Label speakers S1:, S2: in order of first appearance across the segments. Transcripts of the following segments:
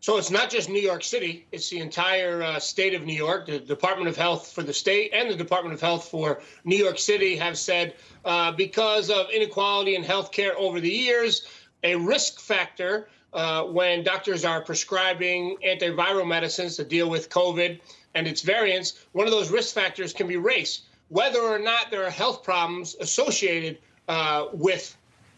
S1: So it's not just New York City. It's the entire state of New York. The Department of Health for the state and the Department of Health for New York City have said because of inequality in healthcare over the years, a risk factor when doctors are prescribing antiviral medicines to deal with COVID and its variants, one of those risk factors can be race, whether or not there are health problems associated with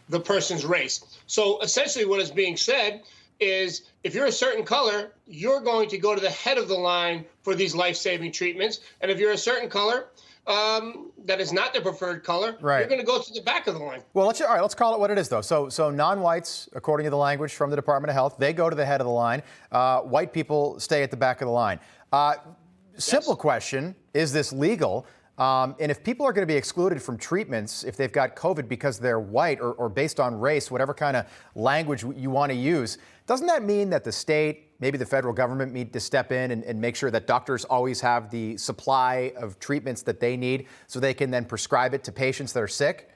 S1: the person's race. So essentially what is being said is if you're a certain color, you're going to go to the head of the line for these life-saving treatments. And if you're a certain color that is not the preferred color, you're going to go to the back of the line.
S2: Well, let's call it what it is, though. So non-whites, according to the language from the Department of Health, they go to the head of the line. White people stay at the back of the line. Simple question, is this legal? And if people are going to be excluded from treatments if they've got COVID because they're white or based on race, whatever kind of language you want to use, doesn't that mean that the state, maybe the federal government need to step in and make sure that doctors always have the supply of treatments that they need so they can then prescribe it to patients that are sick?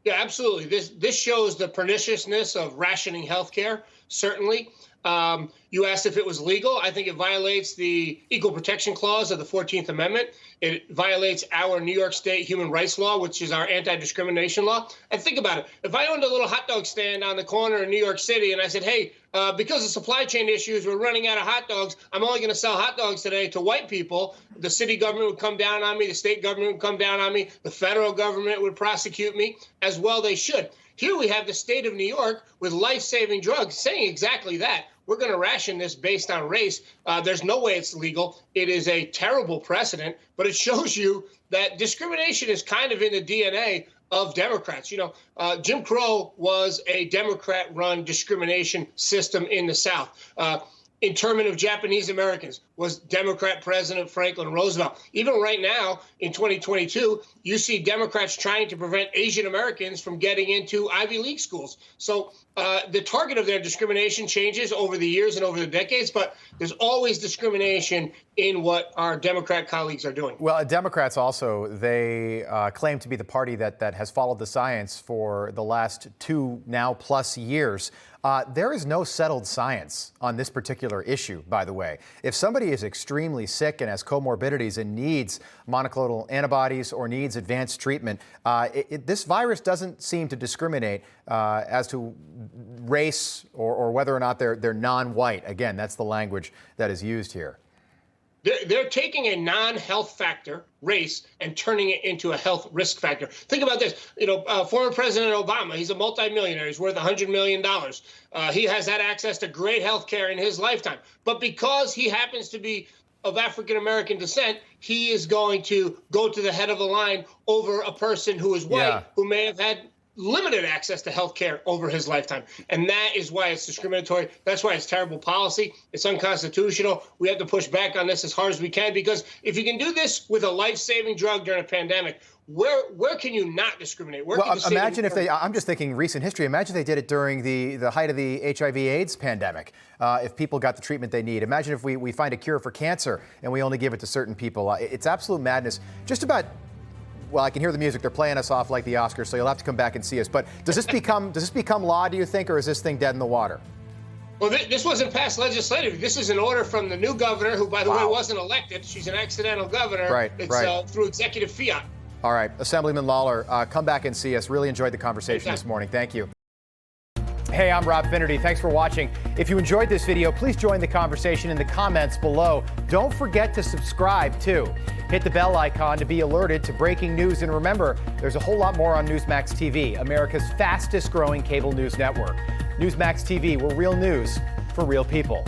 S1: Yeah, absolutely. This shows the perniciousness of rationing healthcare, certainly. You asked if it was legal. I think it violates the Equal Protection Clause of the 14th Amendment. It violates our New York State human rights law, which is our anti-discrimination law. And think about it. If I owned a little hot dog stand on the corner in New York City and I said, hey, because of supply chain issues, we're running out of hot dogs, I'm only going to sell hot dogs today to white people, the city government would come down on me, the state government would come down on me, the federal government would prosecute me, as well they should. Here we have the state of New York with life-saving drugs saying exactly that. We're going to ration this based on race. There's no way it's legal. It is a terrible precedent, but it shows you that discrimination is kind of in the DNA of Democrats. You know, Jim Crow was a Democrat-run discrimination system in the South. Internment of Japanese Americans was Democrat President Franklin Roosevelt. Even right now, in 2022, you see Democrats trying to prevent Asian Americans from getting into Ivy League schools. So the target of their discrimination changes over the years and over the decades, but there's always discrimination in what our Democrat colleagues are doing.
S2: Well, Democrats also, they claim to be the party that has followed the science for the last 2 now plus years. There is no settled science on this particular issue, by the way. If somebody is extremely sick and has comorbidities and needs monoclonal antibodies or needs advanced treatment, this virus doesn't seem to discriminate as to race or whether or not they're non-white. Again, that's the language that is used here.
S1: They're taking a non-health factor, race, and turning it into a health risk factor. Think about this. You know, former President Obama, he's a multimillionaire. He's worth $100 million. He has had access to great health care in his lifetime. But because he happens to be of African-American descent, he is going to go to the head of the line over a person who is white, who may have had limited access to health care over his lifetime. And that is why it's discriminatory. That's why it's terrible policy. It's unconstitutional. We have to push back on this as hard as we can, because if you can do this with a life-saving drug during a pandemic, where can you not discriminate?
S2: Well, imagine if they, I'm just thinking recent history, imagine they did it during the height of the HIV/AIDS pandemic. If people got the treatment they need. Imagine if we find a cure for cancer and we only give it to certain people. It's absolute madness. Just about. Well, I can hear the music. They're playing us off like the Oscars, so you'll have to come back and see us. But does this become law, do you think, or is this thing dead in the water?
S1: Well, this wasn't passed legislatively. This is an order from the new governor, who, by the way, wasn't elected. She's an accidental governor.
S2: Right,
S1: it's through executive fiat.
S2: All right, Assemblyman Lalor, come back and see us. Really enjoyed the conversation this morning. Thank you. Hey, I'm Rob Finnerty. Thanks for watching. If you enjoyed this video, please join the conversation in the comments below. Don't forget to subscribe, too. Hit the bell icon to be alerted to breaking news. And remember, there's a whole lot more on Newsmax TV, America's fastest growing cable news network. Newsmax TV, we're real news for real people.